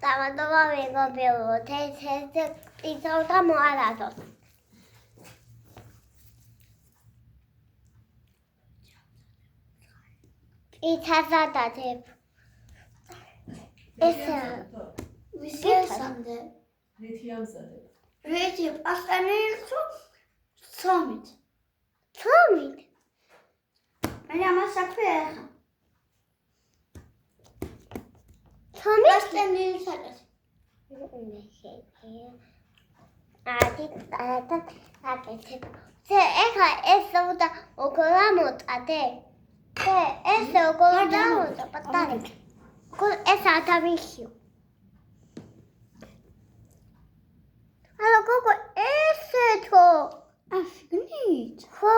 Tamatova mego te pizza moarato. Pizza zadate. Esa. Visesande. Retiamzade. Reti astanelso somit. Somit. Меня масаквеха. Somit. Astanelso. Se ეხა ეს უნდა უგლამოტადე. ეს უგლამოტა პატარა. ეს ადამიანია. Hallo, Coco, esseto! Afgnit. Ხო.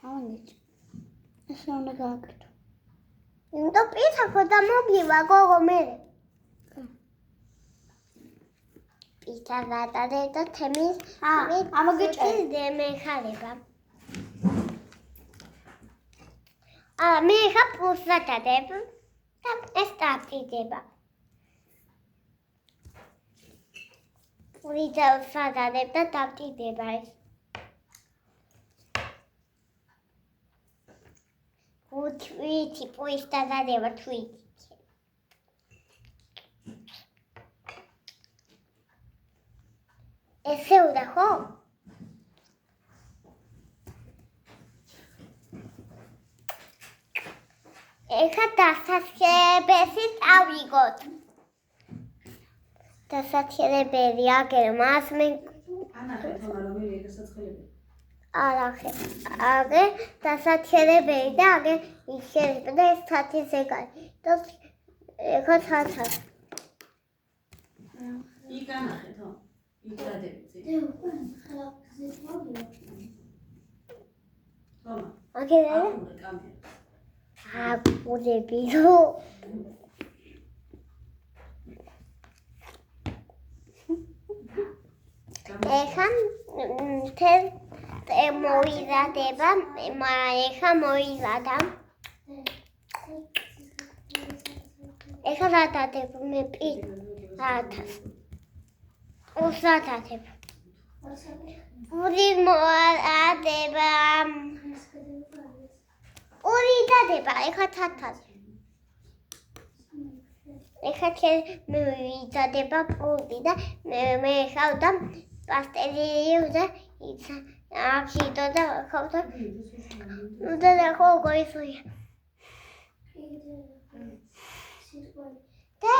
Awnit. ეს უნდა გააკეთო. იმიტომ პიცა ხოდა მოგივა, გოგო მე. პიცა გადადე და თემის ამოგიჭერე. მე ხარება. მე ხა პუსატადებ და ეს დაფიდება. ვიდა სადადებ და დაფიდება ეს. Tweety, please, that I never tweet. It's so the home. It's a basis how we got. That's a baby. I get a mask. Age დასაჩერებელი და age ისერება და ეს 10 ეგარი და ეხა 10. იგანახეთო იგრადებით დე უკვე ხალხზე მოვიდა. თომა აკეთე კამერა აკეთებიო ეხა თელ მოიზადება ეხა მოიზადა ეხა დადებ მე პიცას უსადადებ ორი მოადება ორი დადება ეხა 1000 ეხა მე ვიზადება პული და მე ხავდა პასტელი და იცა აფშიტო და ხავდა და ხო გოისუი და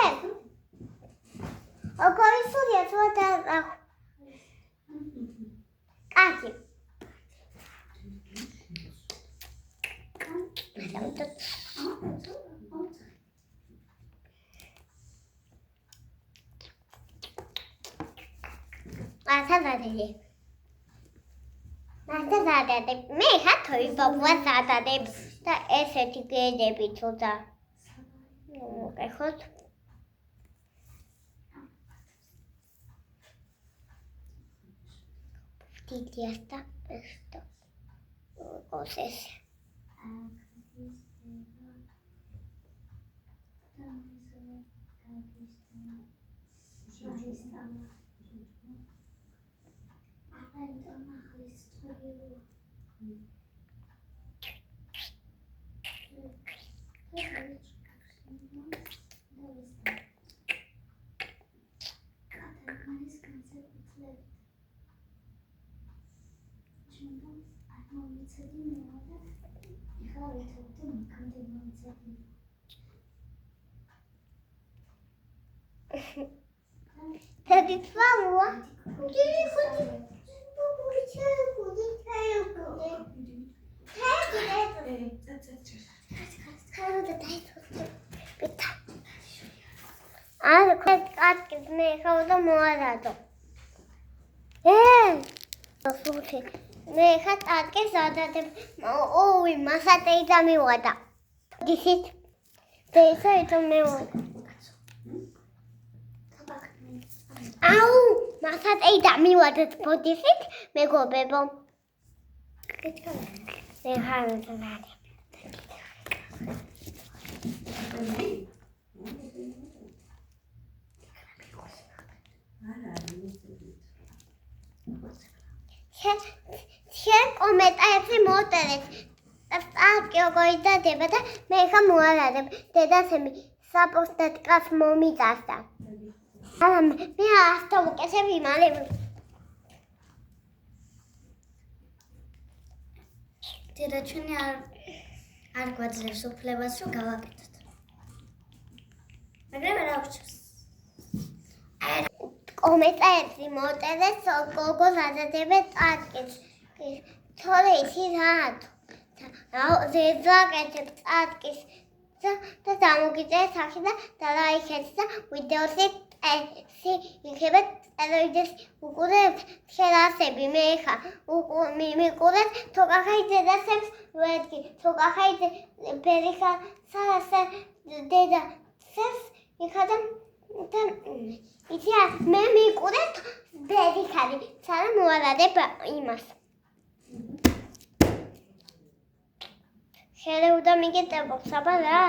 გოისუი ცოტა კაცი ასადადე მე ხათოი ბაბუას ადადებს და ესეთი გედები ცოტა მოგეხოთ დიდიასტა ესტო ოსეს Tadi famua. Jadi khudi. მე ხავდა მოარადო. მე ხა ტატკეს ადადებ. ოი, მასატეი დამივადა. დისით. დეისაიტო მე აუ, მასატეი დამივადა პოდისით, მეგობებო. მე ხარ ზანადე. შენ კომენტარებში მოუწერეთ. სტარტი როგორ იდადება და მე ხა მოალადებ. დედასემი საპოსტად კაც მომიწასდა. არა მე ასთა უკეთები მალე. დედა ჩვენი არ გვაძლევს უფლებას რომ გავაკეთოთ. მაგრამ რა უჩვენს? კომენტარებში მოუწერეთ როგორ აზრდებეთ სტარტს. თორე ისი რატო? ზედაკეთებ სტარტს და დამოგიწერეთ სახე და დალაიქეთ და ვიდეოში იქნება წეროიდეს უყურებთ შერასები მე ხა მიყურეთ თუ კახაი დედასებს ვეთქი თუ კახაი ბერიხა სასა დედა სეს იქადა და იცი მე მიყურეთ ბერიხარი სადა მოალადებ იმას შეიძლება მიგეტებო საბა რა